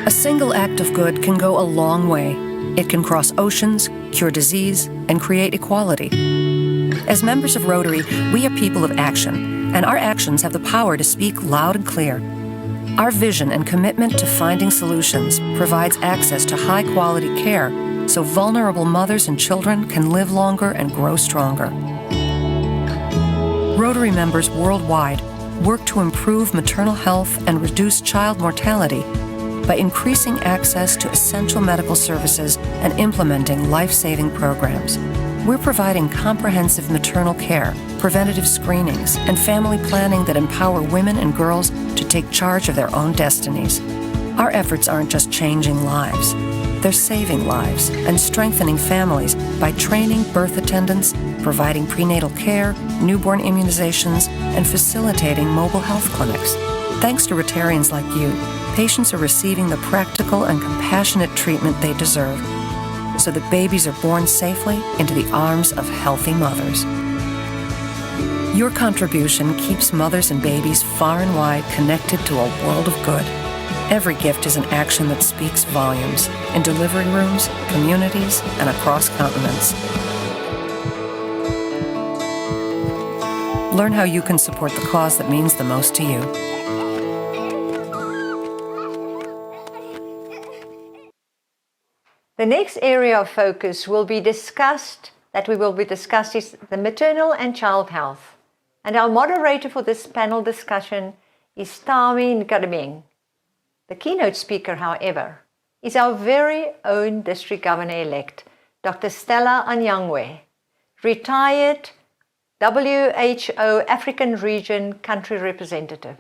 A single act of good can go a long way. It can cross oceans, cure disease, and create equality. As members of Rotary, we are people of action, and our actions have the power to speak loud and clear. Our vision and commitment to finding solutions provides access to high-quality care so vulnerable mothers and children can live longer and grow stronger. Rotary members worldwide work to improve maternal health and reduce child mortality by increasing access to essential medical services and implementing life-saving programs. We're providing comprehensive maternal care, preventative screenings, and family planning that empower women and girls to take charge of their own destinies. Our efforts aren't just changing lives. They're saving lives and strengthening families by training birth attendants, providing prenatal care, newborn immunizations, and facilitating mobile health clinics. Thanks to Rotarians like you, patients are receiving the practical and compassionate treatment they deserve so that babies are born safely into the arms of healthy mothers. Your contribution keeps mothers and babies far and wide connected to a world of good. Every gift is an action that speaks volumes in delivery rooms, communities, and across continents. Learn how you can support the cause that means the most to you. The next area of focus we will be discussing is the maternal and child health. And our moderator for this panel discussion is Tami Nkadimeng. The keynote speaker, however, is our very own District Governor-elect, Dr. Stella Anyangwe, retired WHO African Region Country Representative,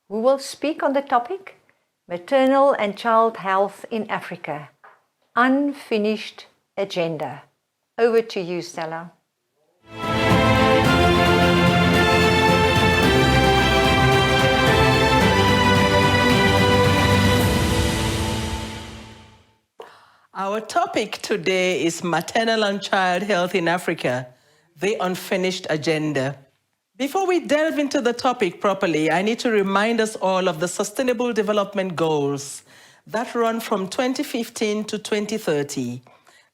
who will speak on the topic, Maternal and Child Health in Africa, Unfinished Agenda. Over to you, Stella. Our topic today is Maternal and Child Health in Africa, the Unfinished Agenda. Before we delve into the topic properly, I need to remind us all of the Sustainable Development Goals that run from 2015 to 2030.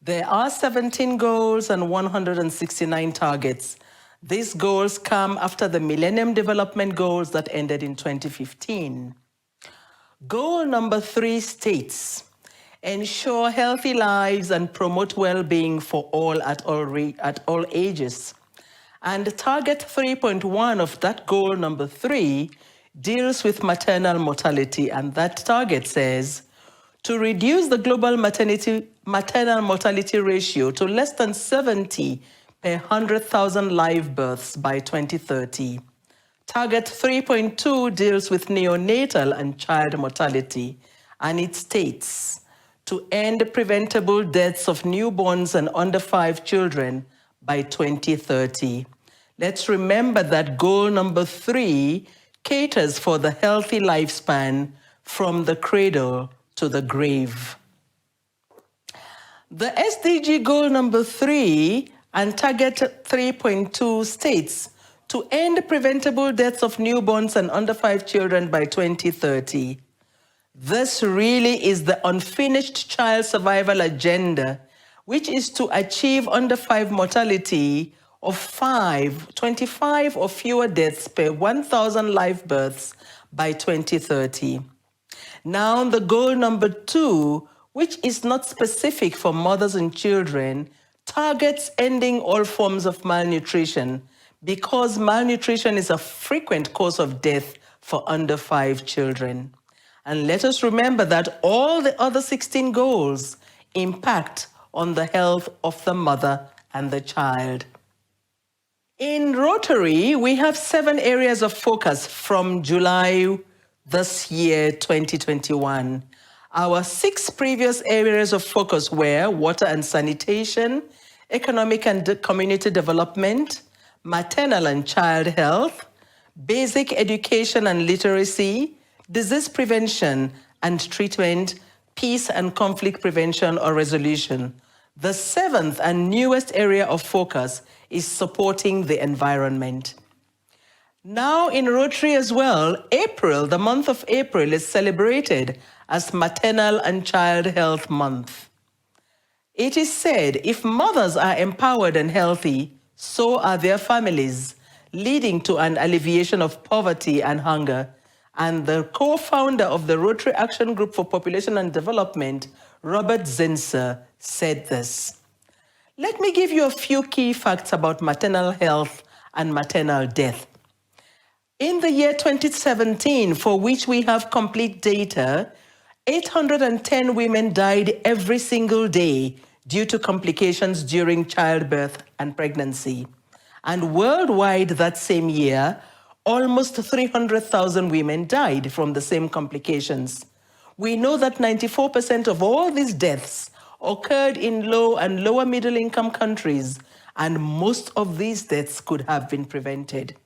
There are 17 goals and 169 targets. These goals come after the Millennium Development Goals that ended in 2015. Goal number 3 states, ensure healthy lives and promote well-being for all at all ages. And target 3.1 of that goal number 3 deals with maternal mortality, and that target says to reduce the global maternal mortality ratio to less than 70 per 100,000 live births by 2030. Target 3.2 deals with neonatal and child mortality, and it states to end preventable deaths of newborns and under 5 children by 2030. Let's remember that goal number 3 caters for the healthy lifespan from the cradle to the grave. The SDG goal number 3 and target 3.2 states to end preventable deaths of newborns and under 5 children by 2030. This really is the unfinished child survival agenda, which is to achieve under 5 mortality of 25 or fewer deaths per 1,000 live births by 2030. Now, the goal number 2, which is not specific for mothers and children, targets ending all forms of malnutrition because malnutrition is a frequent cause of death for under 5 children. And let us remember that all the other 16 goals impact on the health of the mother and the child. In Rotary, we have 7 areas of focus from July this year, 2021. Our 6 previous areas of focus were water and sanitation, economic and community development, maternal and child health, basic education and literacy, disease prevention and treatment, peace and conflict prevention or resolution. The 7th and newest area of focus is supporting the environment. Now in Rotary as well, April, the month of April, is celebrated as Maternal and Child Health Month. It is said if mothers are empowered and healthy, so are their families, leading to an alleviation of poverty and hunger. And the co-founder of the Rotary Action Group for Population and Development, Robert Zinser, said this. Let me give you a few key facts about maternal health and maternal death. In the year 2017, for which we have complete data, 810 women died every single day due to complications during childbirth and pregnancy. And worldwide that same year, almost 300,000 women died from the same complications. We know that 94% of all these deaths occurred in low and lower middle income countries, and most of these deaths could have been prevented.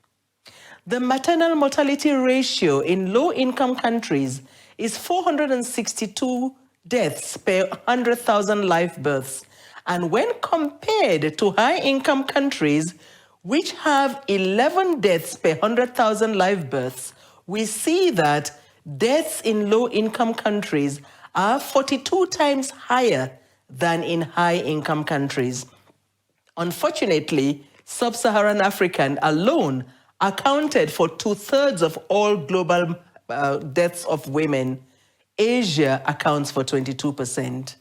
The maternal mortality ratio in low-income countries is 462 deaths per 100,000 live births. And when compared to high-income countries, which have 11 deaths per 100,000 live births, we see that deaths in low-income countries are 42 times higher than in high-income countries. Unfortunately, sub-Saharan Africa alone accounted for 2/3 of all global deaths of women. Asia accounts for 22%.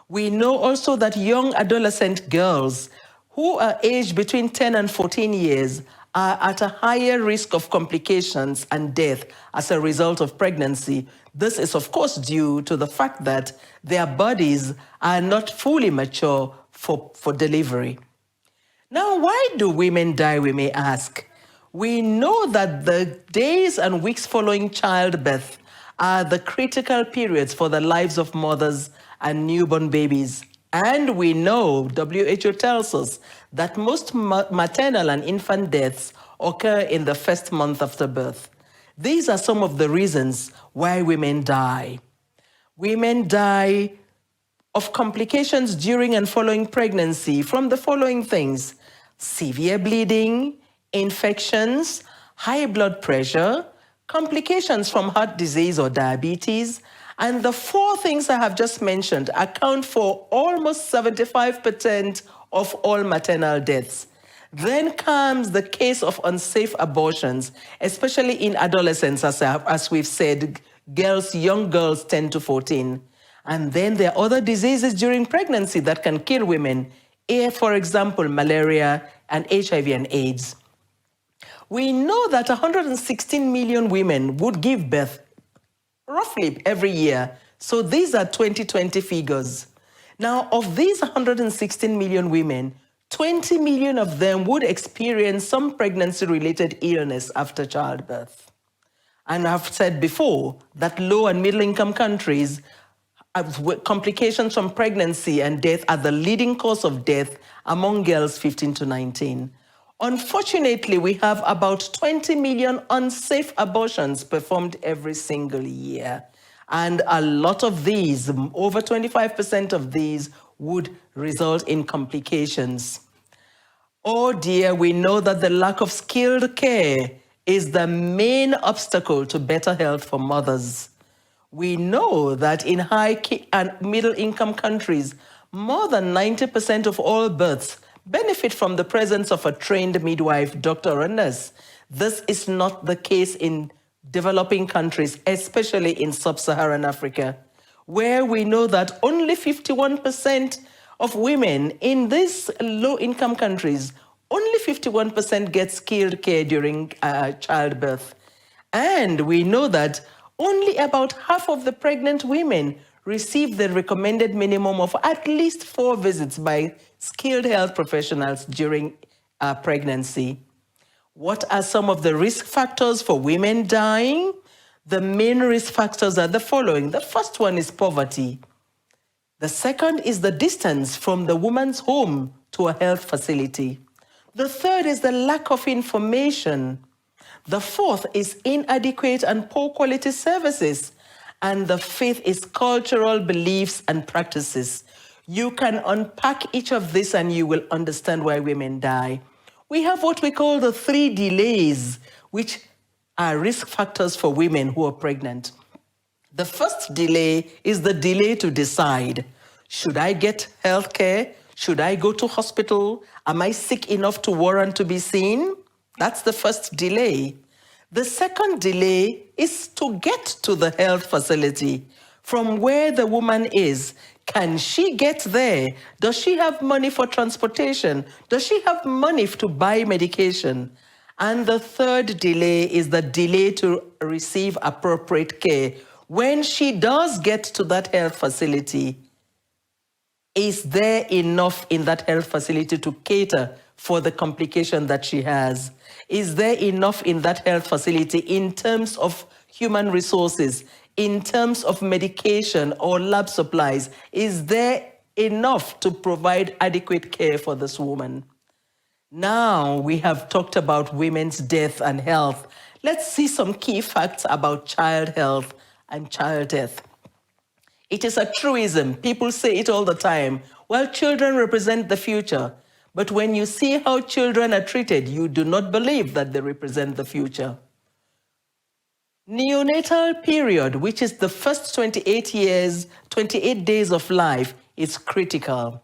We know also that young adolescent girls who are aged between 10 and 14 years are at a higher risk of complications and death as a result of pregnancy. This is, of course, due to the fact that their bodies are not fully mature for delivery. Now, why do women die, we may ask? We know that the days and weeks following childbirth are the critical periods for the lives of mothers and newborn babies. And we know, WHO tells us, that most maternal and infant deaths occur in the first month after birth. These are some of the reasons why women die. Women die of complications during and following pregnancy from the following things: severe bleeding, infections, high blood pressure, complications from heart disease or diabetes, and the four things I have just mentioned account for almost 75% of all maternal deaths. Then comes the case of unsafe abortions, especially in adolescents, as we've said, young girls 10 to 14. And then there are other diseases during pregnancy that can kill women, for example, malaria and HIV and AIDS. We know that 116 million women would give birth roughly every year. So these are 2020 figures. Now, of these 116 million women, 20 million of them would experience some pregnancy-related illness after childbirth. And I've said before that low and middle-income countries, complications from pregnancy and death are the leading cause of death among girls 15 to 19. Unfortunately, we have about 20 million unsafe abortions performed every single year. And a lot of these, over 25% of these, would result in complications. Oh dear, we know that the lack of skilled care is the main obstacle to better health for mothers. We know that in high and middle income countries, more than 90% of all births benefit from the presence of a trained midwife, doctor, or nurse. This is not the case in developing countries, especially in sub-Saharan Africa, where we know that only 51% of women in these low-income countries, only 51% get skilled care during childbirth. And we know that only about half of the pregnant women receive the recommended minimum of at least 4 visits by skilled health professionals during pregnancy. What are some of the risk factors for women dying? The main risk factors are the following. The first one is poverty. The second is the distance from the woman's home to a health facility. The third is the lack of information. The fourth is inadequate and poor quality services. And the fifth is cultural beliefs and practices. You can unpack each of this and you will understand why women die. We have what we call the 3 delays, which are risk factors for women who are pregnant. The first delay is the delay to decide. Should I get health care? Should I go to hospital? Am I sick enough to warrant to be seen? That's the first delay. The second delay is to get to the health facility from where the woman is. Can she get there? Does she have money for transportation? Does she have money to buy medication? And the third delay is the delay to receive appropriate care. When she does get to that health facility, is there enough in that health facility to cater for the complication that she has? Is there enough in that health facility in terms of human resources, in terms of medication or lab supplies? Is there enough to provide adequate care for this woman? Now we have talked about women's death and health. Let's see some key facts about child health and child death. It is a truism. People say it all the time. Well, children represent the future. But when you see how children are treated, you do not believe that they represent the future. Neonatal period, which is the first 28 days of life, is critical.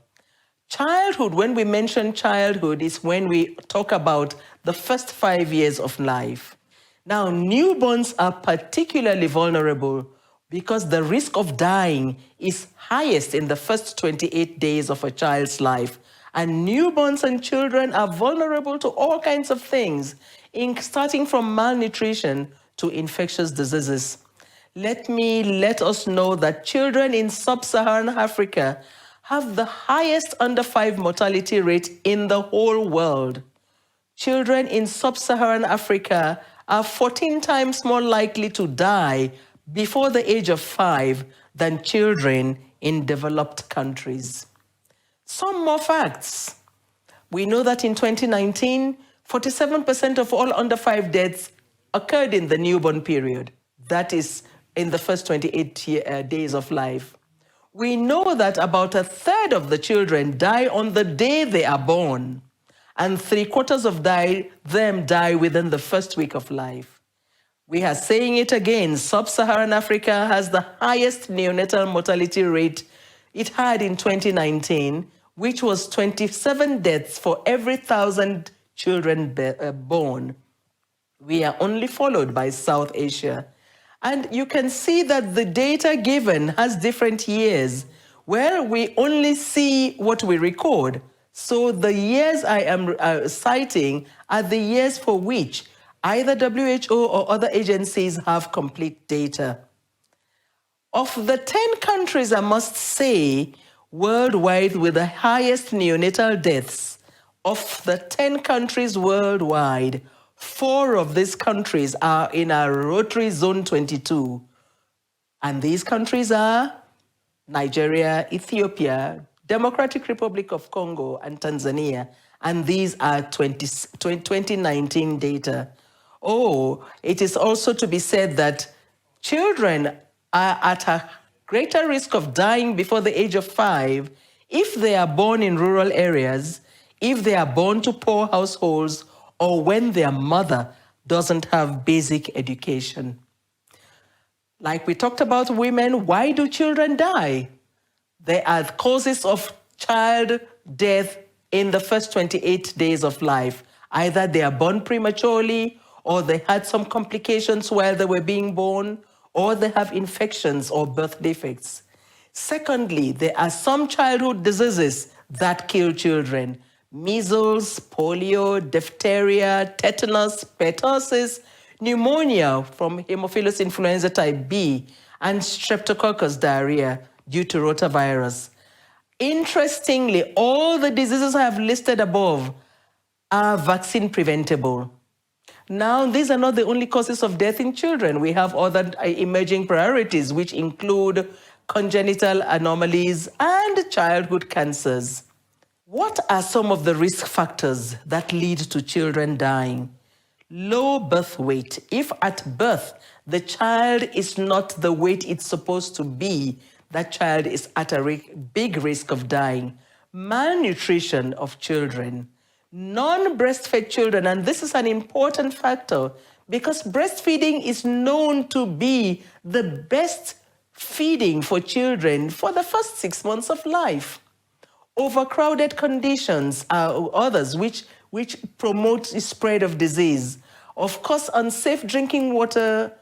Childhood, when we mention childhood, is when we talk about the first 5 years of life. Now, newborns are particularly vulnerable because the risk of dying is highest in the first 28 days of a child's life. And newborns and children are vulnerable to all kinds of things, starting from malnutrition to infectious diseases. Let us know that children in sub-Saharan Africa have the highest under 5 mortality rate in the whole world. Children in sub-Saharan Africa are 14 times more likely to die before the age of 5 than children in developed countries. Some more facts. We know that in 2019, 47% of all under 5 deaths occurred in the newborn period. That is in the first 28 days of life. We know that about a third of the children die on the day they are born, and 3/4 of them die within the first week of life. We are saying it again, sub-Saharan Africa has the highest neonatal mortality rate it had in 2019, which was 27 deaths for every 1,000 children born. We are only followed by South Asia. And you can see that the data given has different years, where we only see what we record. So the years I am citing are the years for which either WHO or other agencies have complete data. Of the 10 countries, I must say, worldwide with the highest neonatal deaths, of the 10 countries worldwide, 4 of these countries are in our Rotary Zone 22. And these countries are Nigeria, Ethiopia, Democratic Republic of Congo, and Tanzania. And these are 2019 data. Oh, it is also to be said that children are at a greater risk of dying before the age of 5 if they are born in rural areas, if they are born to poor households, or when their mother doesn't have basic education. Like we talked about women, why do children die? There are causes of child death in the first 28 days of life. Either they are born prematurely, or they had some complications while they were being born, or they have infections or birth defects. Secondly, there are some childhood diseases that kill children. Measles, polio, diphtheria, tetanus, pertussis, pneumonia from Haemophilus influenza type B, and streptococcus diarrhea due to rotavirus. Interestingly, all the diseases I have listed above are vaccine preventable. Now, these are not the only causes of death in children. We have other emerging priorities, which include congenital anomalies and childhood cancers. What are some of the risk factors that lead to children dying? Low birth weight. If at birth the child is not the weight it's supposed to be, that child is at a big risk of dying. Malnutrition of children. Non-breastfed children, and this is an important factor because breastfeeding is known to be the best feeding for children for the first 6 months of life. Overcrowded conditions are others which promote the spread of disease. Of course, unsafe drinking water,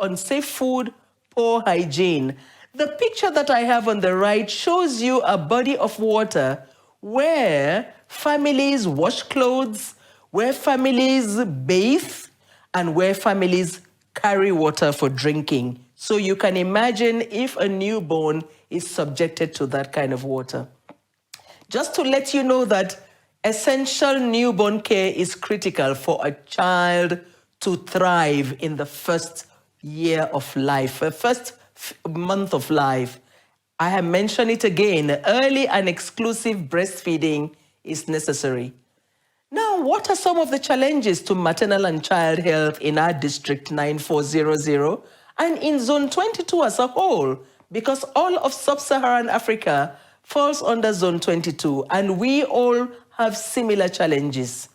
unsafe food, poor hygiene. The picture that I have on the right shows you a body of water where families wash clothes, where families bathe, and where families carry water for drinking. So you can imagine if a newborn is subjected to that kind of water. Just to let you know that essential newborn care is critical for a child to thrive in the first year of life, the first month of life. I have mentioned it again, early and exclusive breastfeeding is necessary. Now, what are some of the challenges to maternal and child health in our District 9400 and in Zone 22 as a whole? Because all of Sub-Saharan Africa falls under Zone 22, and we all have similar challenges.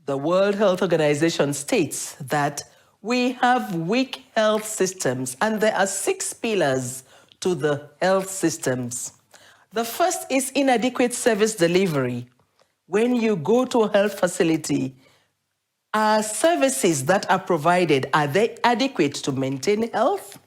The World Health Organization states that we have weak health systems, and there are 6 pillars to the health systems. The first is inadequate service delivery. When you go to a health facility, are services that are provided, are they adequate to maintain health?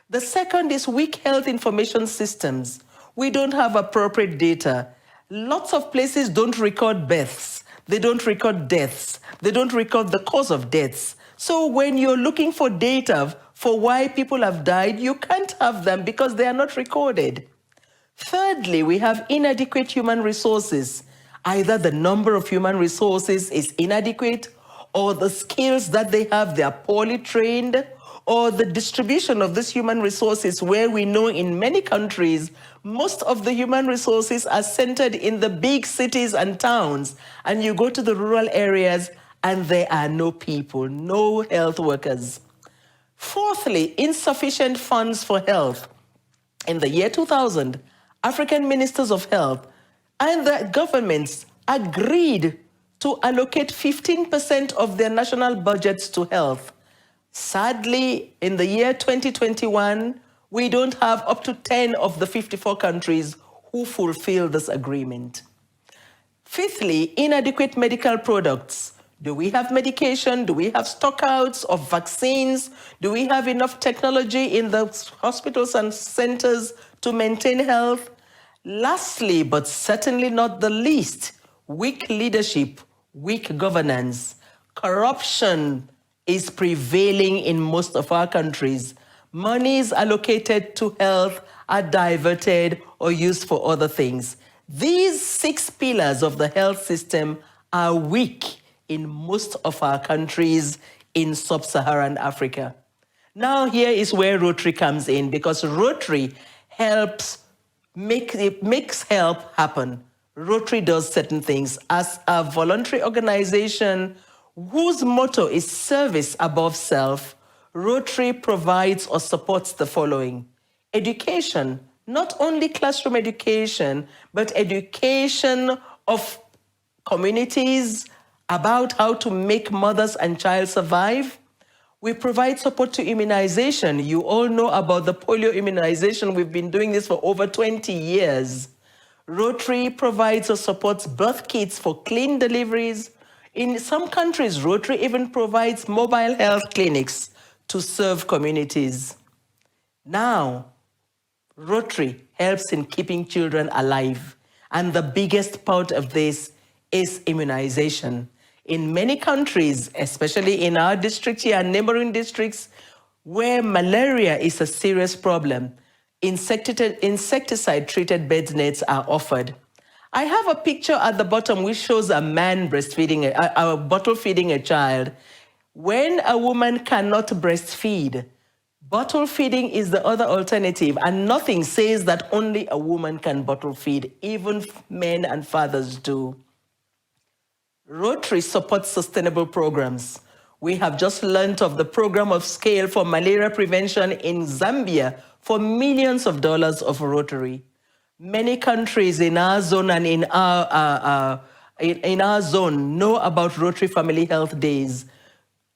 The second is weak health information systems. We don't have appropriate data. Lots of places don't record births. They don't record deaths. They don't record the cause of deaths. So when you're looking for data for why people have died, you can't have them because they are not recorded. Thirdly, we have inadequate human resources. Either the number of human resources is inadequate, or the skills that they have, they are poorly trained, or the distribution of these human resources, where we know in many countries, most of the human resources are centered in the big cities and towns, and you go to the rural areas and there are no people, no health workers. Fourthly, insufficient funds for health. In the year 2000, African ministers of health and the governments agreed to allocate 15% of their national budgets to health. Sadly, in the year 2021, we don't have up to 10 of the 54 countries who fulfill this agreement. Fifthly, inadequate medical products. Do we have medication? Do we have stockouts of vaccines? Do we have enough technology in the hospitals and centers to maintain health? Lastly, but certainly not the least, weak leadership, weak governance. Corruption is prevailing in most of our countries. Monies allocated to health are diverted or used for other things. These 6 pillars of the health system are weak in most of our countries in Sub-Saharan Africa. Now here is where Rotary comes in, because Rotary makes help happen. Rotary does certain things. As a voluntary organization whose motto is service above self, Rotary provides or supports the following: education, not only classroom education, but education of communities about how to make mothers and child survive. We provide support to immunization. You all know about the polio immunization. We've been doing this for over 20 years. Rotary provides or supports birth kits for clean deliveries. In some countries, Rotary even provides mobile health clinics to serve communities. Now, Rotary helps in keeping children alive, and the biggest part of this is immunization. In many countries, especially in our district here and neighboring districts, where malaria is a serious problem, insecticide-treated bed nets are offered. I have a picture at the bottom which shows a man breastfeeding, bottle feeding a child. When a woman cannot breastfeed, bottle feeding is the other alternative, and nothing says that only a woman can bottle feed. Even men and fathers do. Rotary supports sustainable programs. We have just learned of the program of scale for malaria prevention in Zambia for millions of dollars of Rotary. Many countries in our zone and in our zone know about Rotary Family Health Days.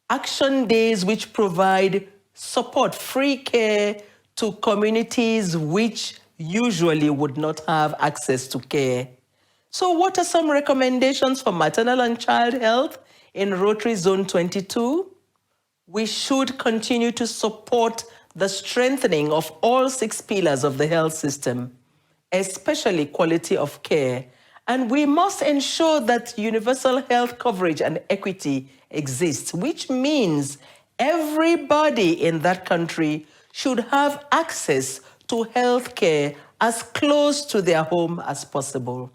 action days which provide support, free care to communities which usually would not have access to care. So what are some recommendations for maternal and child health in Rotary Zone 22? We should continue to support the strengthening of all 6 pillars of the health system, especially quality of care. And we must ensure that universal health coverage and equity exists, which means everybody in that country should have access to health care as close to their home as possible.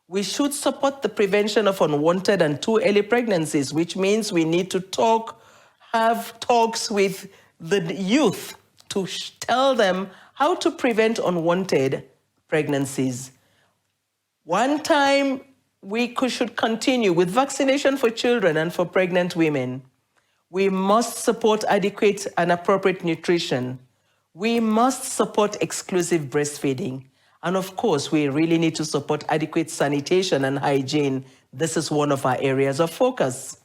We should support the prevention of unwanted and too early pregnancies, which means we need to have talks with the youth to tell them how to prevent unwanted pregnancies. One time, we should continue with vaccination for children and for pregnant women. We must support adequate and appropriate nutrition. We must support exclusive breastfeeding. And of course, we really need to support adequate sanitation and hygiene. This is one of our areas of focus.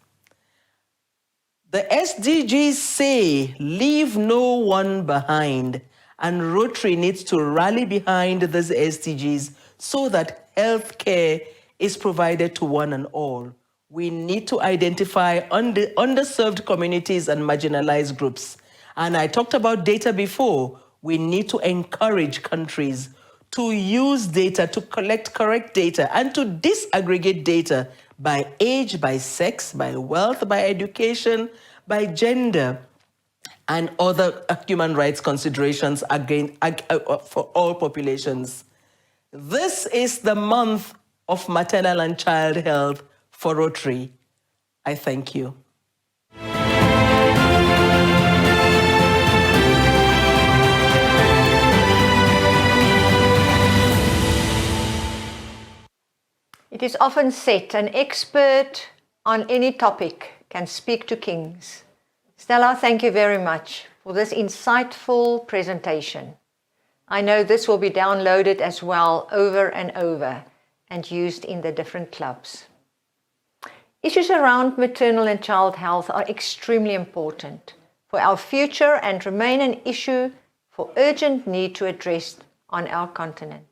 The SDGs say, leave no one behind. And Rotary needs to rally behind these SDGs so that health care is provided to one and all. We need to identify underserved communities and marginalized groups. And I talked about data before. We need to encourage countries to use data, to collect correct data, and to disaggregate data by age, by sex, by wealth, by education, by gender, and other human rights considerations for all populations. This is the month of maternal and child health for Rotary. I thank you. It is often said, an expert on any topic can speak to kings. Stella, thank you very much for this insightful presentation. I know this will be downloaded as well over and over and used in the different clubs. Issues around maternal and child health are extremely important for our future and remain an issue for urgent need to address on our continent.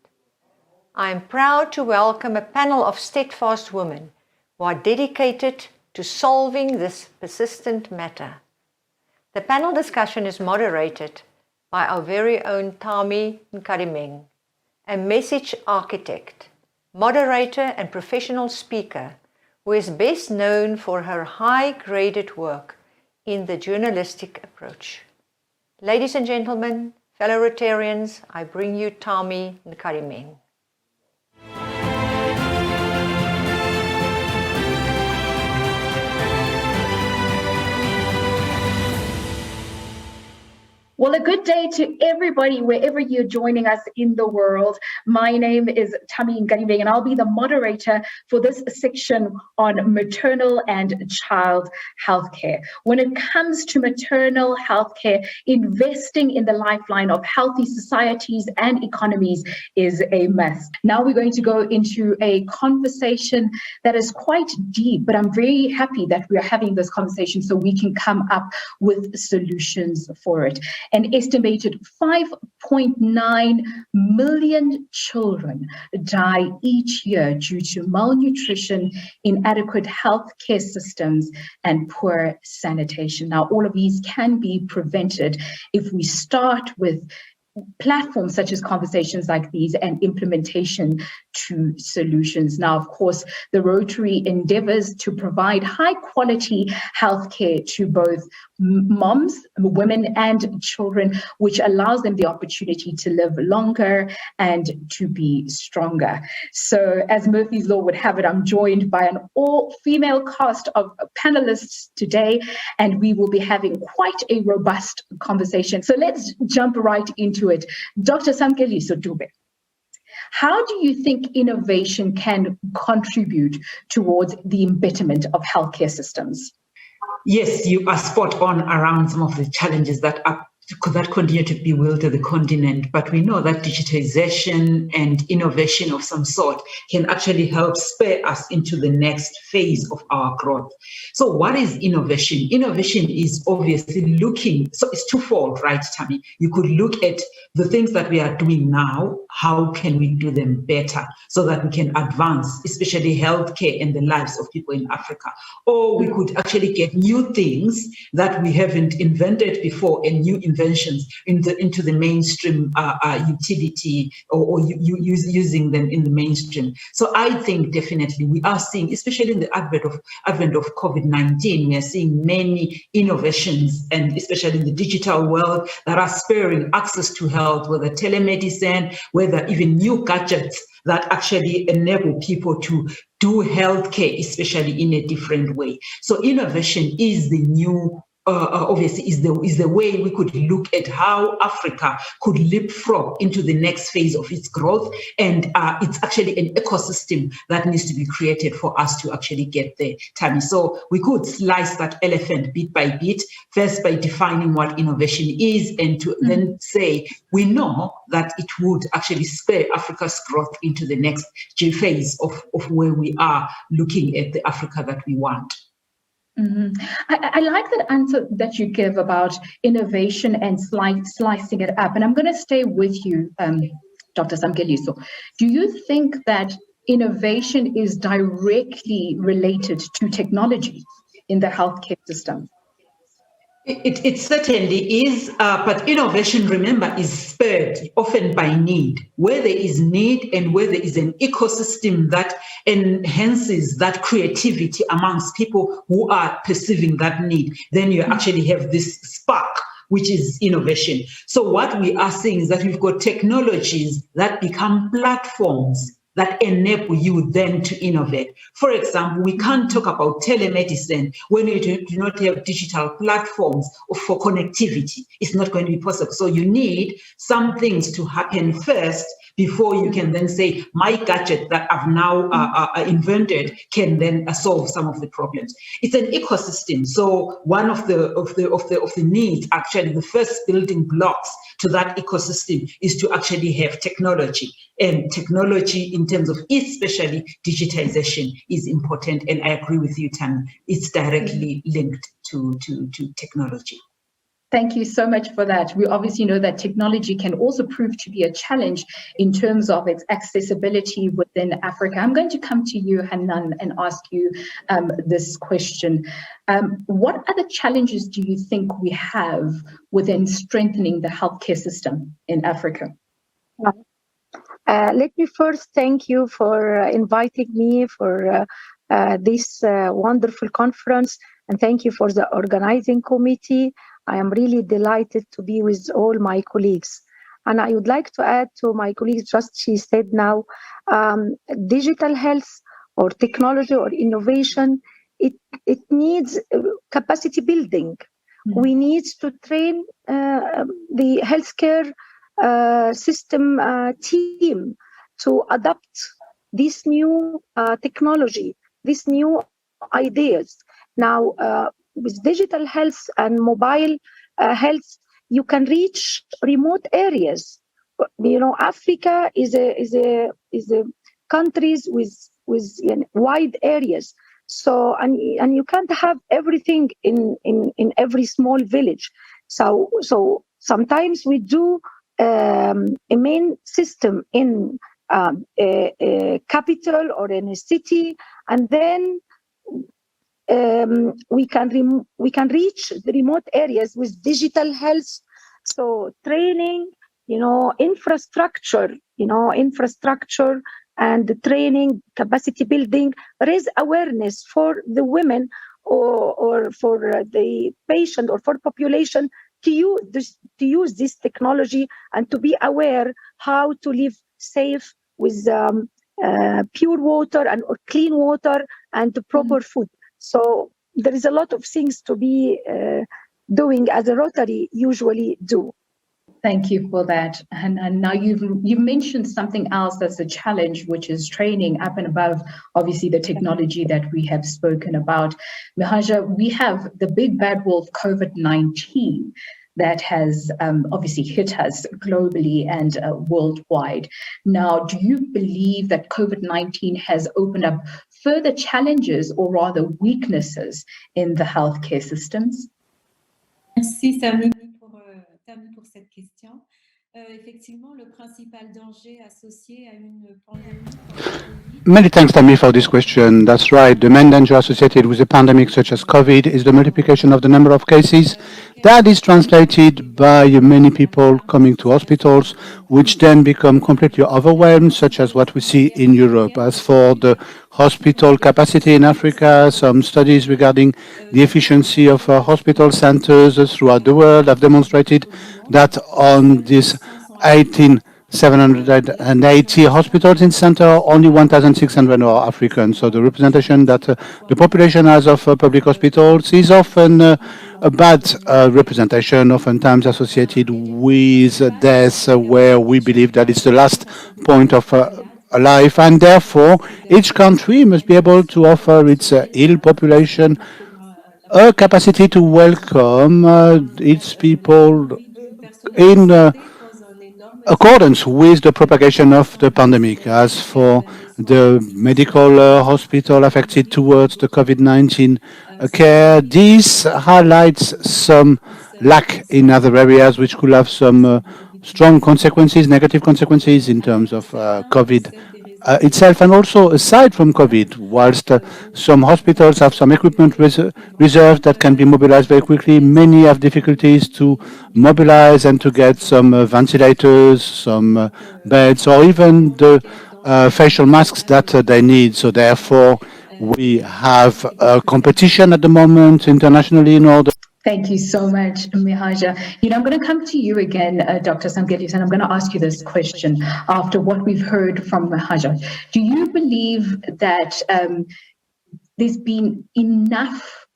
I am proud to welcome a panel of steadfast women who are dedicated to solving this persistent matter. The panel discussion is moderated by our very own Tami Nkarimeng, a message architect, moderator and professional speaker who is best known for her high-graded work in the journalistic approach. Ladies and gentlemen, fellow Rotarians, I bring you Tami Nkarimeng. Well, a good day to everybody, wherever you're joining us in the world. My name is Tami Nkarimeng, and I'll be the moderator for this section on maternal and child healthcare. When it comes to maternal healthcare, investing in the lifeline of healthy societies and economies is a must. Now we're going to go into a conversation that is quite deep, but I'm very happy that we're having this conversation so we can come up with solutions for it. An estimated 5.9 million children die each year due to malnutrition, inadequate healthcare systems, and poor sanitation. Now, all of these can be prevented if we start with platforms such as conversations like these and implementation to solutions. Now, of course, the Rotary endeavors to provide high quality healthcare to both moms, women, and children, which allows them the opportunity to live longer and to be stronger. So as Murphy's Law would have it, I'm joined by an all-female cast of panelists today, and we will be having quite a robust conversation. So let's jump right into it. Dr. Samkeliso Dube, how do you think innovation can contribute towards the betterment of healthcare systems? Yes, you are spot on around some of the challenges that are could that continue to bewilder the continent? But we know that digitization and innovation of some sort can actually help spur us into the next phase of our growth. So what is innovation? Innovation is obviously so it's twofold, right, Tammy? You could look at the things that we are doing now, how can we do them better so that we can advance, especially healthcare and the lives of people in Africa? Or we could actually get new things that we haven't invented before and new inventions into the mainstream utility or using them in the mainstream. So I think definitely we are seeing, especially in the advent of COVID-19, we are seeing many innovations, and especially in the digital world, that are spurring access to health, whether telemedicine, whether even new gadgets that actually enable people to do healthcare, especially in a different way. So innovation is the new obviously is the way we could look at how Africa could leapfrog into the next phase of its growth. And it's actually an ecosystem that needs to be created for us to actually get there, Tammy. So we could slice that elephant bit by bit, first by defining what innovation is, and to then say, we know that it would actually spur Africa's growth into the next phase of where we are looking at the Africa that we want. I like that answer that you give about innovation and slicing it up. And I'm going to stay with you, Dr. Samgeliso. Do you think that innovation is directly related to technology in the healthcare system? It certainly is, but innovation, remember, is spurred often by need. Where there is need and where there is an ecosystem that enhances that creativity amongst people who are perceiving that need, then you actually have this spark, which is innovation. So what we are seeing is that we've got technologies that become platforms that enable you then to innovate. For example, we can't talk about telemedicine when you do not have digital platforms for connectivity. It's not going to be possible. So you need some things to happen first before you can then say, my gadget that I've now invented can then solve some of the problems. It's an ecosystem. So one of the needs, actually, the first building blocks to that ecosystem is to actually have technology. And technology, in terms of especially digitization, is important. And I agree with you, Tam. It's directly linked to technology. Thank you so much for that. We obviously know that technology can also prove to be a challenge in terms of its accessibility within Africa. I'm going to come to you, Hanan, and ask you this question. What other challenges do you think we have within strengthening the healthcare system in Africa? Let me first thank you for inviting me for this wonderful conference, and thank you for the organizing committee. I am really delighted to be with all my colleagues. And I would like to add to my colleagues, just she said now, digital health or technology or innovation, it needs capacity building. We need to train the healthcare system team to adopt this new technology, these new ideas. Now, with digital health and mobile health, you can reach remote areas. You know, Africa is a countries with wide areas. So and you can't have everything in every small village. So sometimes we do a main system in a capital or in a city, and then we can reach the remote areas with digital health. So training, infrastructure and training, capacity building, raise awareness for the women or for the patient or for population to use this technology and to be aware how to live safe with pure water and or clean water and proper food. So there is a lot of things to be doing as a Rotary usually do. Thank you for that. And now you've mentioned something else that's a challenge, which is training up and above, obviously, the technology that we have spoken about. Mihaja, we have the big bad wolf, COVID-19. that has obviously hit us globally and worldwide. Now, do you believe that COVID-19 has opened up further challenges or rather weaknesses in the healthcare systems? Merci Tammy pour cette question. Effectivement, le principal danger associé à une pandémie comme la COVID. Many thanks, Tammy, for this question. That's right. The main danger associated with a pandemic such as COVID is the multiplication of the number of cases. That is translated by many people coming to hospitals, which then become completely overwhelmed, such as what we see in Europe. As for the hospital capacity in Africa, some studies regarding the efficiency of hospital centers throughout the world have demonstrated that on this 780 hospitals in center, only 1,600 are African. So the representation that the population has of public hospitals is often a bad representation, oftentimes associated with death, where we believe that it's the last point of life, and therefore each country must be able to offer its ill population a capacity to welcome its people in accordance with the propagation of the pandemic. As for the medical hospital affected towards the COVID-19 care, this highlights some lack in other areas which could have some strong consequences, negative consequences in terms of COVID itself, and also aside from COVID, whilst some hospitals have some equipment reserved that can be mobilized very quickly, many have difficulties to mobilize and to get some ventilators, some beds, or even the facial masks that they need. So therefore, we have a competition at the moment internationally in order. Thank you so much, Mihaja. I'm going to come to you again, Dr. Samgelis, and I'm going to ask you this question after what we've heard from Mihaja. Do you believe that there's been enough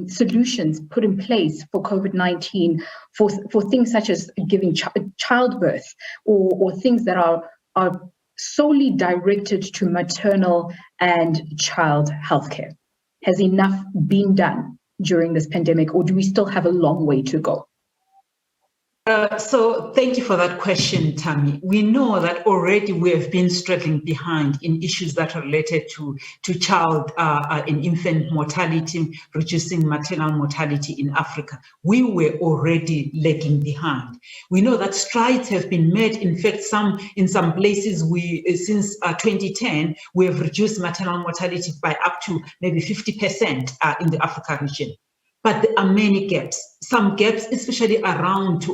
solutions put in place for COVID-19 for things such as giving childbirth or things that are solely directed to maternal and child healthcare? Has enough been done during this pandemic, or do we still have a long way to go? So thank you for that question, Tammy. We know that already we have been struggling behind in issues that are related to child and infant mortality, reducing maternal mortality in Africa. We were already lagging behind. We know that strides have been made. In fact, in some places, since 2010, we have reduced maternal mortality by up to maybe 50% in the Africa region. But there are many gaps. Some gaps, especially around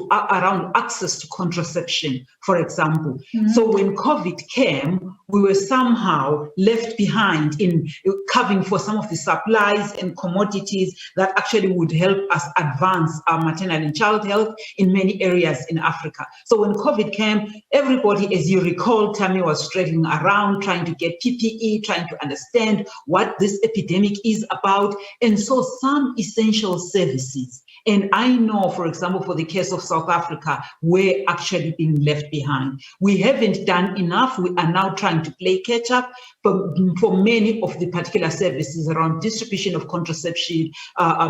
access to contraception, for example. Mm-hmm. So when COVID came, we were somehow left behind in covering for some of the supplies and commodities that actually would help us advance our maternal and child health in many areas in Africa. So when COVID came, everybody, as you recall, Tammy, was struggling around trying to get PPE, trying to understand what this epidemic is about. And so some essential services, and I know, for example, for the case of South Africa, we're actually being left behind. We haven't done enough. We are now trying to play catch up for many of the particular services around distribution of contraception,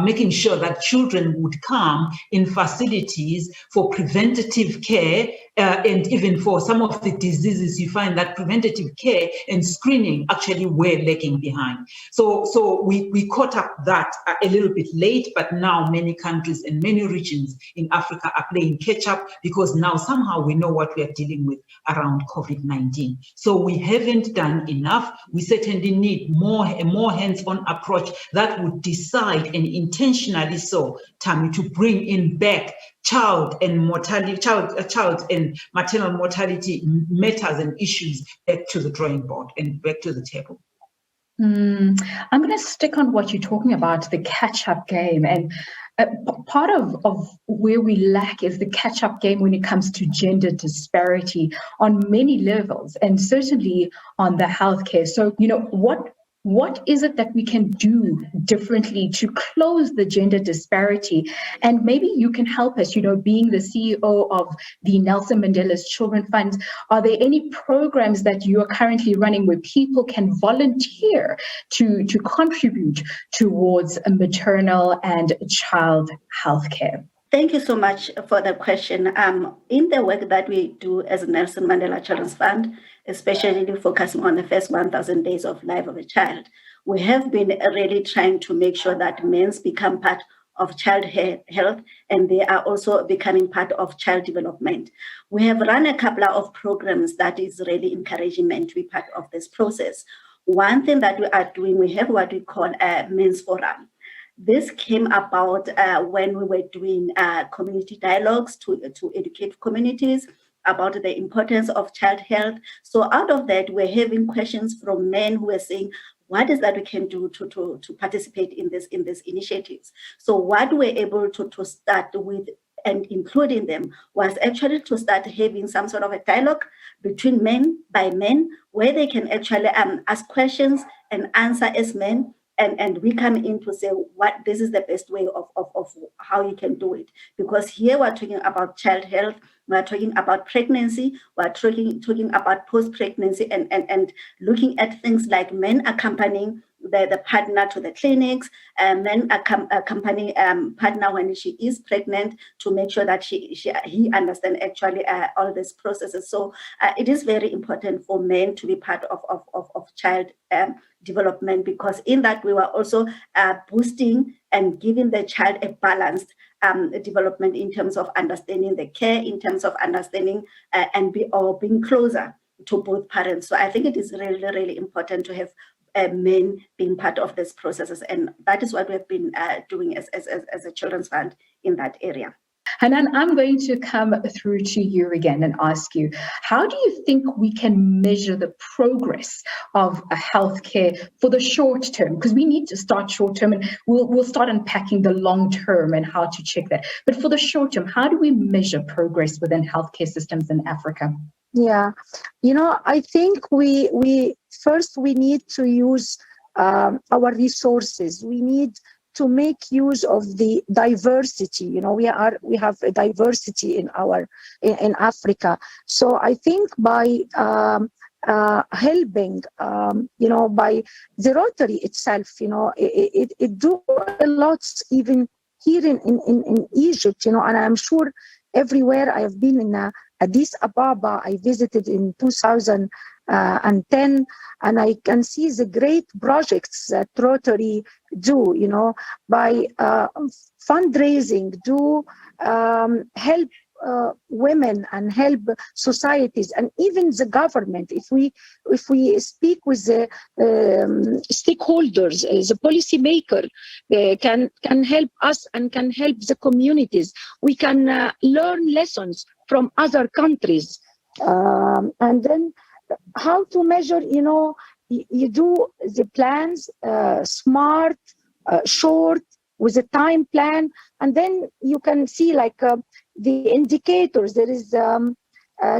making sure that children would come in facilities for preventative care, and even for some of the diseases, you find that preventative care and screening actually were lagging behind. So we caught up that a little bit late, but now many countries and many regions in Africa are playing catch up because now somehow we know what we are dealing with around COVID-19. So we haven't done enough. We certainly need a more hands-on approach that would decide, and intentionally so, Tammy, to bring in back child and maternal mortality matters and issues back to the drawing board and back to the table. I'm going to stick on what you're talking about, the catch-up game. And part of where we lack is the catch-up game when it comes to gender disparity on many levels, and certainly on the healthcare. So, what is it that we can do differently to close the gender disparity? And maybe you can help us, being the CEO of the Nelson Mandela's Children Fund, are there any programs that you are currently running where people can volunteer to contribute towards maternal and child healthcare? Thank you so much for the question. In the work that we do as Nelson Mandela Children's Fund, especially focusing on the first 1,000 days of life of a child, we have been really trying to make sure that men become part of child health, and they are also becoming part of child development. We have run a couple of programs that is really encouraging men to be part of this process. One thing that we are doing, we have what we call a men's forum. This came about when we were doing community dialogues to educate communities about the importance of child health. So out of that, we're having questions from men who are saying, what is that we can do to participate in these initiatives? So what we're able to start with and including them was actually to start having some sort of a dialogue between men by men, where they can actually ask questions and answer as men. And we come in to say what this is the best way of how you can do it. Because here we're talking about child health, we're talking about pregnancy, we're talking about post-pregnancy and looking at things like men accompanying the partner to the clinics, men accompanying partner when she is pregnant to make sure that he understands actually all these processes. So it is very important for men to be part of child development, because in that we were also boosting and giving the child a balanced development in terms of understanding the care, in terms of understanding and being closer to both parents. So I think it is really, really important to have men being part of these processes, and that is what we've been doing as a children's fund in that area. Hanan, I'm going to come through to you again and ask you, how do you think we can measure the progress of healthcare for the short term? Because we need to start short term, and we'll start unpacking the long term and how to check that. But for the short term, how do we measure progress within healthcare systems in Africa? Yeah, I think we first need to use our resources. We need to make use of the diversity. We have a diversity in Africa. So I think by helping, by the Rotary itself, it do a lot even here in Egypt, and I'm sure everywhere I have been in Addis Ababa, I visited in 2010, and I can see the great projects that Rotary do, by fundraising, help women and help societies and even the government. If we speak with the stakeholders, the policymaker can help us and can help the communities. We can learn lessons from other countries, and then how to measure. You do the plans, smart, short, with a time plan, and then you can see the indicators. There is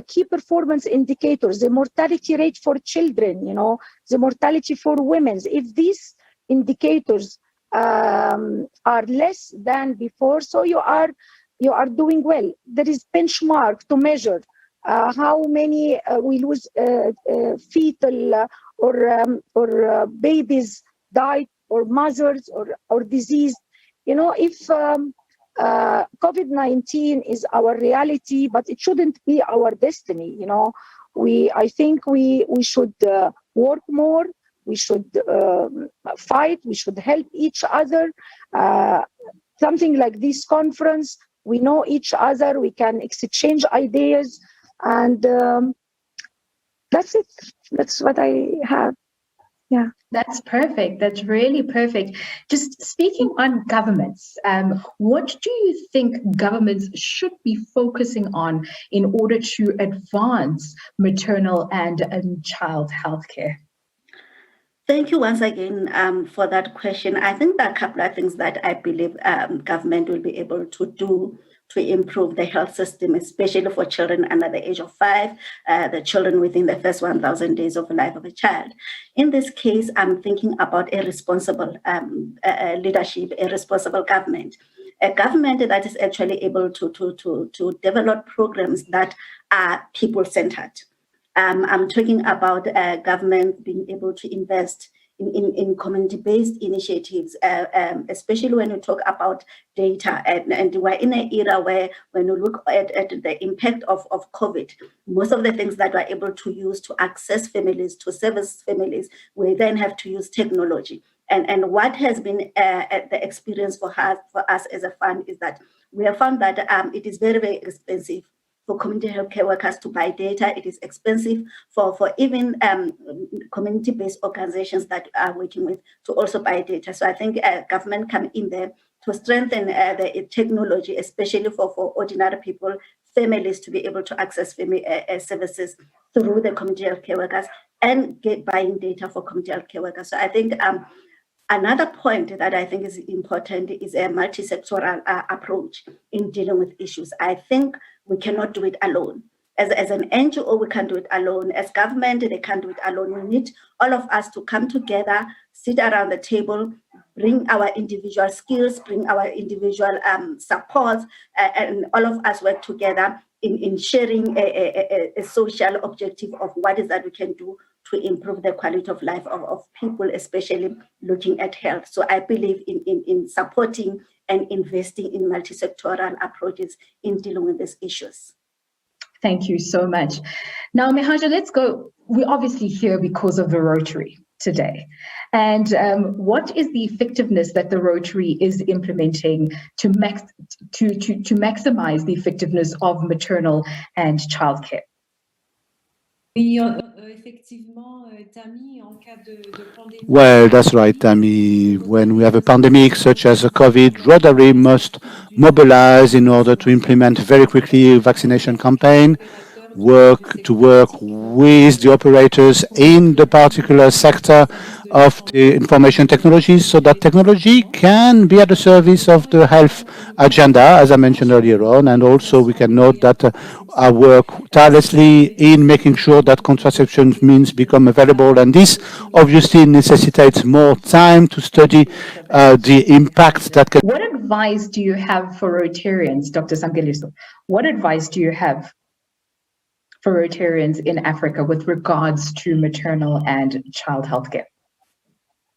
key performance indicators, the mortality rate for children, the mortality for women. If these indicators are less than before, so you are doing well. There is benchmark to measure how many we lose fetal or babies died, or mothers or diseased. If COVID-19 is our reality, but it shouldn't be our destiny. I think we should work more. We should fight. We should help each other. Something like this conference, we know each other. We can exchange ideas, and that's it. That's what I have. Yeah, that's perfect. That's really perfect. Just speaking on governments, what do you think governments should be focusing on in order to advance maternal and child healthcare? Thank you once again for that question. I think there are a couple of things that I believe government will be able to do to improve the health system, especially for children under the age of 5, the children within the first 1,000 days of the life of a child. In this case, I'm thinking about a responsible leadership, a responsible government, a government that is actually able to develop programs that are people-centered. I'm talking about government being able to invest in community-based initiatives, especially when we talk about data. And we're in an era where when we look at the impact of COVID, most of the things that we're able to use to access families, to service families, we then have to use technology. And what has been the experience for us as a fund is that we have found that it is very, very expensive for community healthcare workers to buy data. It is expensive for even community-based organizations that are working with to also buy data. So I think government come in there to strengthen the technology, especially for ordinary people, families, to be able to access family services through the community healthcare workers and buying data for community healthcare workers. So I think another point that I think is important is a multi-sectoral approach in dealing with issues. I think we cannot do it alone. As an NGO, we can't do it alone. As government, they can't do it alone. We need all of us to come together, sit around the table, bring our individual skills, bring our individual supports, and all of us work together in sharing a social objective of what is that we can do to improve the quality of life of people, especially looking at health. So I believe in supporting and investing in multi-sectoral approaches in dealing with these issues. Thank you so much. Now, Mihaja, let's go. We're obviously here because of the Rotary today. And what is the effectiveness that the Rotary is implementing to maximize the effectiveness of maternal and childcare? Well, that's right, Tammy. When we have a pandemic such as a COVID, Rotary must mobilize in order to implement very quickly a vaccination campaign, work with the operators in the particular sector of the information technologies so that technology can be at the service of the health agenda, as I mentioned earlier on. And also we can note that I work tirelessly in making sure that contraception means become available. And this obviously necessitates more time to study the impact that can. What advice do you have for Rotarians, Dr. Samgeliso? What advice do you have for Rotarians in Africa with regards to maternal and child healthcare?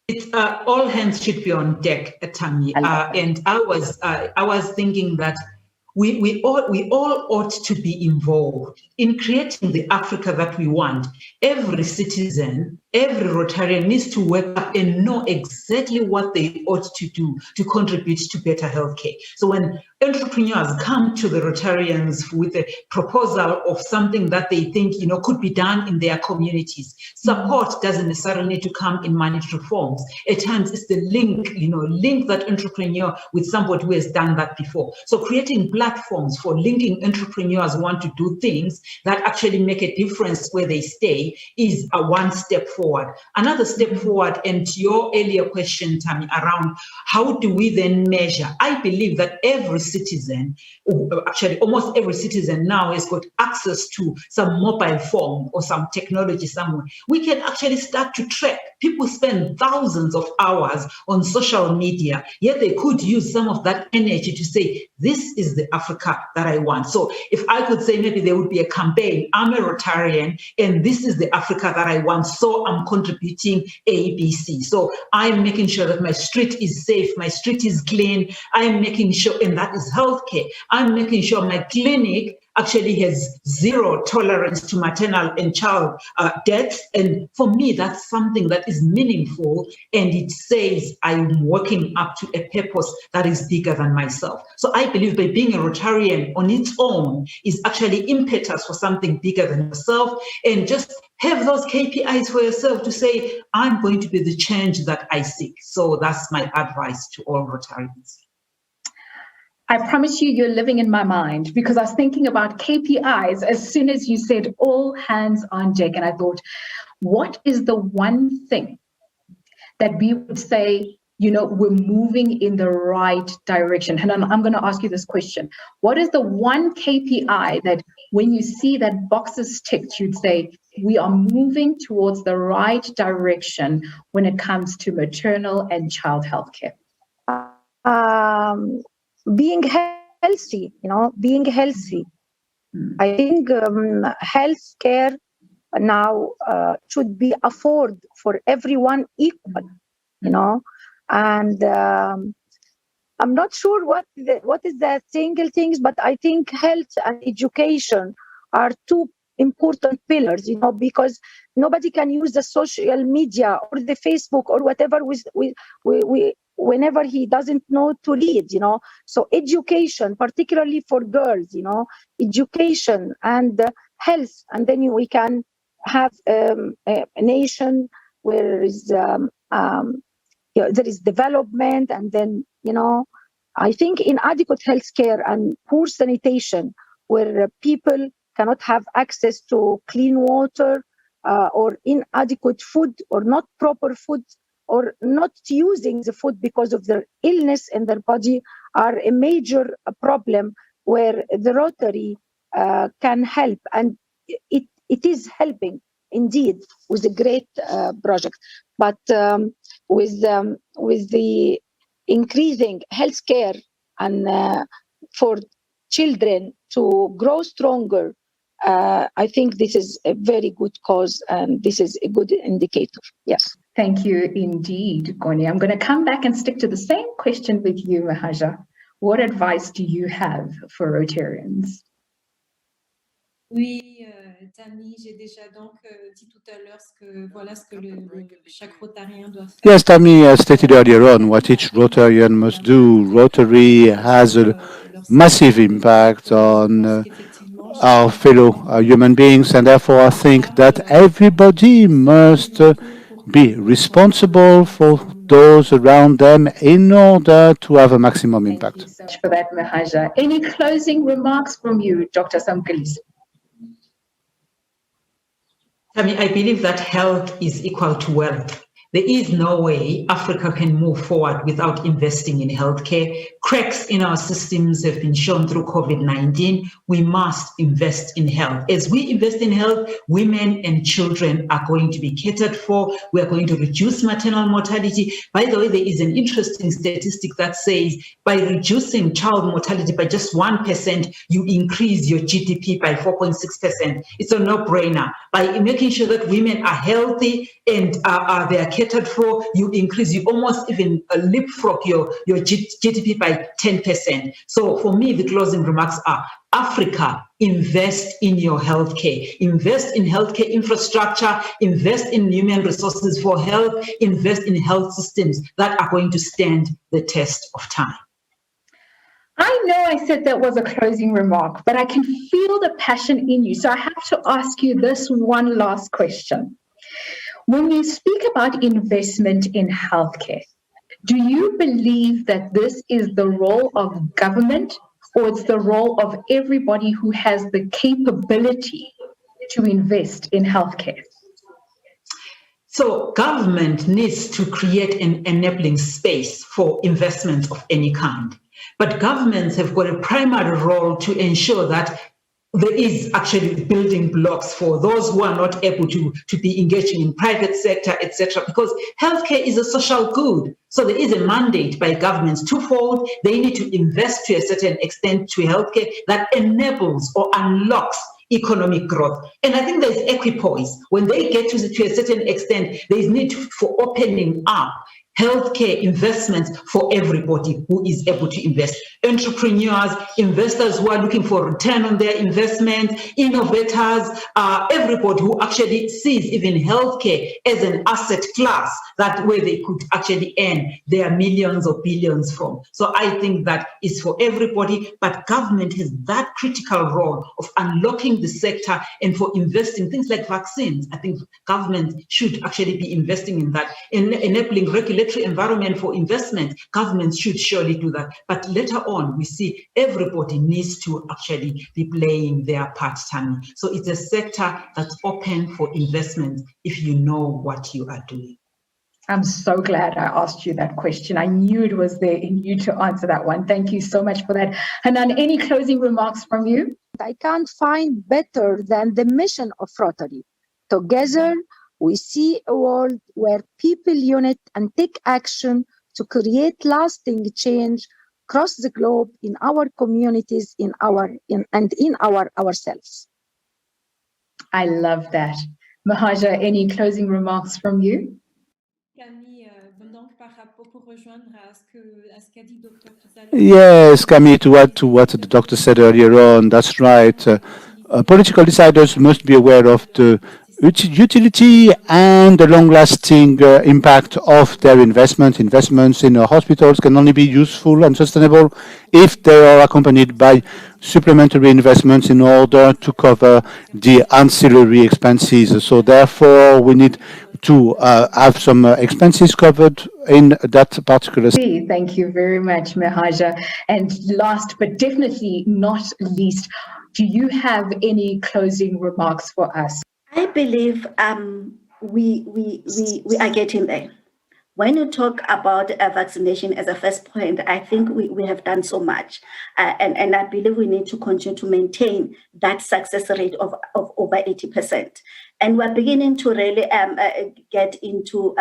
It's all hands should be on deck, Tammy. And I was thinking that we all ought to be involved in creating the Africa that we want. Every citizen, every Rotarian needs to wake up and know exactly what they ought to do to contribute to better healthcare. So when entrepreneurs come to the Rotarians with a proposal of something that they think could be done in their communities, support doesn't necessarily need to come in monetary forms. At times it's the link that entrepreneur with somebody who has done that before. So creating platforms for linking entrepreneurs who want to do things that actually make a difference where they stay is a one step forward. Another step forward, and to your earlier question, Tammy, around how do we then measure? I believe that every citizen, actually almost every citizen now has got access to some mobile phone or some technology somewhere. We can actually start to track. People spend thousands of hours on social media, yet they could use some of that energy to say, this is the Africa that I want. So if I could say maybe there would be a campaign, I'm a Rotarian and this is the Africa that I want, so I'm contributing ABC. So I'm making sure that my street is safe, my street is clean, I'm making sure, and that is healthcare, I'm making sure my clinic actually has zero tolerance to maternal and child deaths. And for me, that's something that is meaningful. And it says I'm working up to a purpose that is bigger than myself. So I believe by being a Rotarian on its own is actually impetus for something bigger than yourself. And just have those KPIs for yourself to say, I'm going to be the change that I seek. So that's my advice to all Rotarians. I promise you're living in my mind, because I was thinking about KPIs as soon as you said all hands on deck. And I thought, what is the one thing that we would say, we're moving in the right direction? And I'm going to ask you this question. What is the one KPI that when you see that box is ticked, you'd say, we are moving towards the right direction when it comes to maternal and child healthcare? Being healthy, being healthy. I think health care now should be afforded for everyone equal, you know. And I'm not sure what is the single things, but I think health and education are two important pillars, you know, because nobody can use the social media or the Facebook or whatever whenever he doesn't know to read, you know. So education, particularly for girls, you know, education and health, and then we can have a nation where there is development, and then, you know, I think inadequate healthcare and poor sanitation, where people cannot have access to clean water, or inadequate food, or not proper food, or not using the food because of their illness in their body, are a major problem where the Rotary can help, and it is helping indeed with a great project. But with the increasing healthcare and for children to grow stronger, I think this is a very good cause, and this is a good indicator. Yes. Thank you indeed, Goni. I'm going to come back and stick to the same question with you, Mahaja. What advice do you have for Rotarians? Oui, Tammy, j'ai déjà donc dit tout à l'heure ce que chaque Rotarien doit faire. Yes, Tammy stated earlier on what each Rotarian must do. Rotary has a massive impact on our fellow human beings, and therefore I think that everybody must be responsible for those around them in order to have a maximum impact. Thank you so much for that, Mahaja. Any closing remarks from you, Dr. Samkalisi? I mean, I believe that health is equal to wealth. There is no way Africa can move forward without investing in healthcare. Cracks in our systems have been shown through COVID-19. We must invest in health. As we invest in health, women and children are going to be catered for. We are going to reduce maternal mortality. By the way, there is an interesting statistic that says by reducing child mortality by just 1%, you increase your GDP by 4.6%. It's a no-brainer. By making sure that women are healthy and they are catered for, you increase, you almost even leapfrog your GDP by 10%. So for me, the closing remarks are, Africa, invest in your healthcare, invest in healthcare infrastructure, invest in human resources for health, invest in health systems that are going to stand the test of time. I know I said that was a closing remark, but I can feel the passion in you. So I have to ask you this one last question. When you speak about investment in healthcare, do you believe that this is the role of government, or it's the role of everybody who has the capability to invest in healthcare? So government needs to create an enabling space for investment of any kind. But governments have got a primary role to ensure that there is actually building blocks for those who are not able to be engaging in private sector, etc. Because healthcare is a social good. So there is a mandate by governments twofold. They need to invest to a certain extent to healthcare that enables or unlocks economic growth. And I think there's equipoise. When they get to a certain extent, there is need for opening up healthcare investments for everybody who is able to invest. Entrepreneurs, investors who are looking for return on their investment, innovators, everybody who actually sees even healthcare as an asset class, that where they could actually earn their millions or billions from. So I think that is for everybody, but government has that critical role of unlocking the sector and for investing things like vaccines. I think government should actually be investing in that, enabling regulatory environment for investment. Governments should surely do that. But later on, we see everybody needs to actually be playing their part, Tammy. So it's a sector that's open for investment if you know what you are doing. I'm so glad I asked you that question. I knew it was there in you to answer that one. Thank you so much for that. Hanan, any closing remarks from you? I can't find better than the mission of Rotary. Together, we see a world where people unite and take action to create lasting change across the globe, in our communities, in ourselves. I love that. Mahaja, any closing remarks from you? Camille, donc par rapport pour rejoindre à ce qu'a dit docteur tout à l'heure. Yes, Camille, to add to what the doctor said earlier on, that's right. Political deciders must be aware of the utility and the long-lasting impact of their investment. Investments in hospitals can only be useful and sustainable if they are accompanied by supplementary investments in order to cover the ancillary expenses. So therefore, we need to have some expenses covered in that particular. Thank you very much, Mahaja. And last but definitely not least, do you have any closing remarks for us? I believe we are getting there. When you talk about vaccination as a first point, I think we have done so much. And I believe we need to continue to maintain that success rate of over 80%. And we're beginning to really get into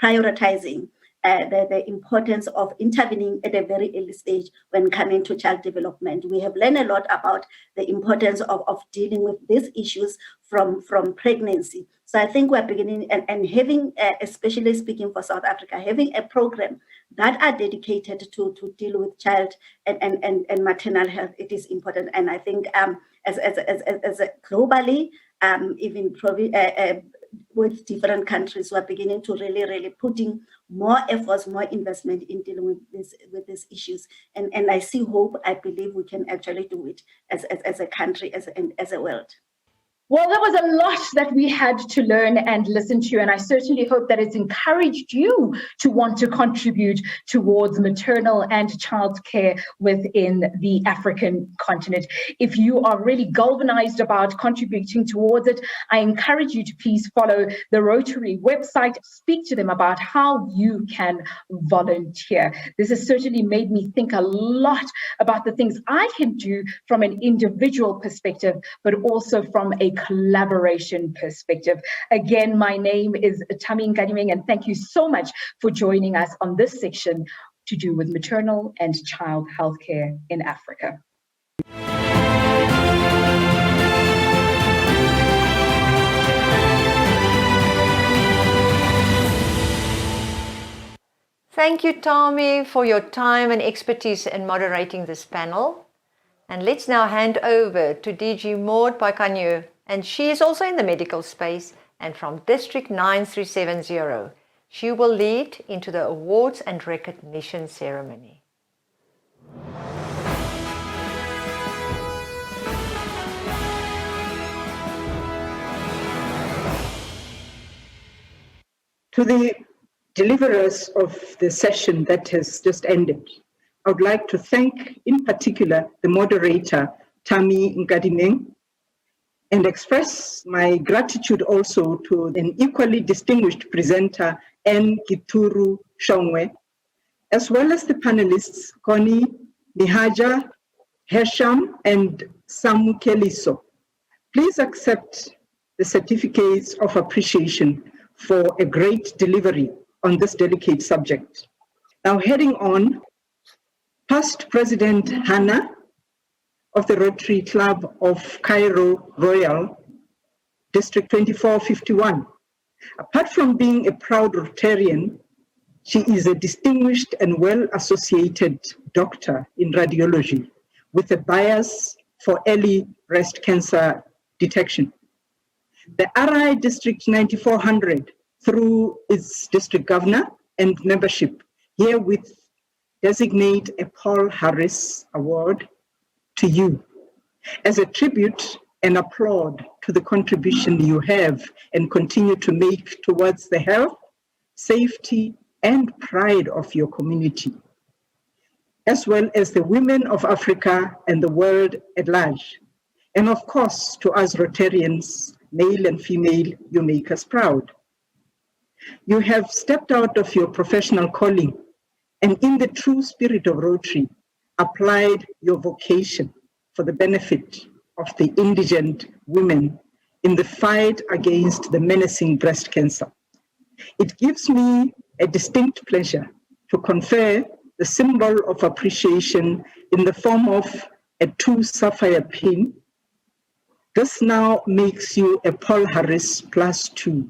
prioritizing the importance of intervening at a very early stage when coming to child development. We have learned a lot about the importance of dealing with these issues from pregnancy. So I think we're beginning and having, especially speaking for South Africa, having a program that are dedicated to deal with child and maternal health. It is important, and I think as globally, even with different countries, we're beginning to really putting more efforts, more investment in dealing with these issues. And I see hope. I believe we can actually do it as a country, as a world. Well, there was a lot that we had to learn and listen to, and I certainly hope that it's encouraged you to want to contribute towards maternal and child care within the African continent. If you are really galvanized about contributing towards it, I encourage you to please follow the Rotary website, speak to them about how you can volunteer. This has certainly made me think a lot about the things I can do from an individual perspective, but also from a collaboration perspective. Again, my name is Tami Nkadimeng, and thank you so much for joining us on this section to do with maternal and child healthcare in Africa. Thank you, Tami, for your time and expertise in moderating this panel. And let's now hand over to DG Maud Baikanyu, and she is also in the medical space and from District 9370. She will lead into the awards and recognition ceremony. To the deliverers of the session that has just ended, I would like to thank in particular the moderator, Tami Nkadimeng, and express my gratitude also to an equally distinguished presenter, N. Gituru Shongwe, as well as the panelists, Connie, Mihaja, Hesham, and Samu Keliso. Please accept the certificates of appreciation for a great delivery on this delicate subject. Now heading on, past President Hannah of the Rotary Club of Cairo Royal, District 2451. Apart from being a proud Rotarian, she is a distinguished and well-associated doctor in radiology with a bias for early breast cancer detection. The RI District 9400, through its district governor and membership, herewith designate a Paul Harris Award to you as a tribute and applaud to the contribution you have and continue to make towards the health, safety, and pride of your community, as well as the women of Africa and the world at large. And of course, to us Rotarians, male and female, you make us proud. You have stepped out of your professional calling and in the true spirit of Rotary, applied your vocation for the benefit of the indigent women in the fight against the menacing breast cancer. It gives me a distinct pleasure to confer the symbol of appreciation in the form of a 2 sapphire pin This now makes you a Paul Harris +2.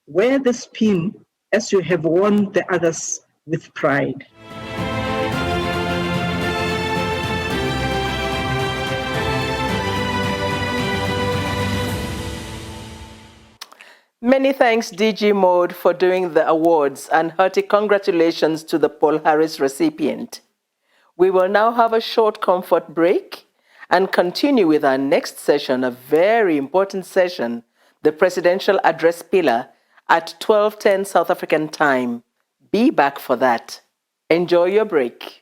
Wear this pin as you have worn the others with pride. Many thanks, DG Mode, for doing the awards, and hearty congratulations to the Paul Harris recipient. We will now have a short comfort break and continue with our next session, a very important session, the Presidential Address Pillar, at 12:10 South African time. Be back for that. Enjoy your break.